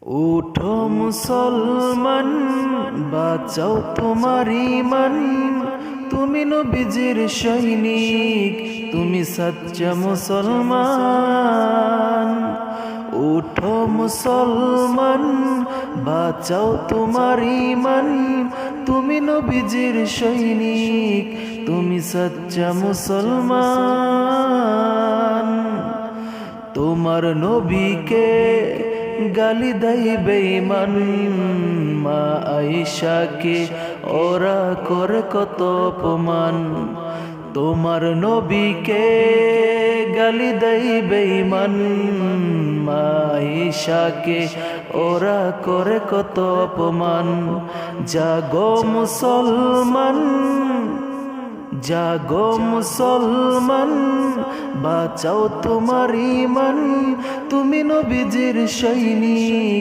উঠো মুসলমান, বাঁচাও তোমার ঈমান। তুমি নবীজির সৈনিক, তুমি সচ্চা মুসলমান। উঠো মুসলমান, বাঁচাও তোমার ঈমান। তুমি নবীজির সৈনিক, তুমি সচ্চা মুসলমান। তোমার নবীকে গালি দেয় বেঈমান, মা আয়েশাকে ওরা করে কত অপমান। তোমার নবীকে গালি দেয় বেঈমান, মা আয়েশাকে ওরা করে কত অপমান। জাগো মুসলমান, জাগো মুসলমান, বাঁচাও তোমার ঈমান। তুমি নবীজির সৈনিক।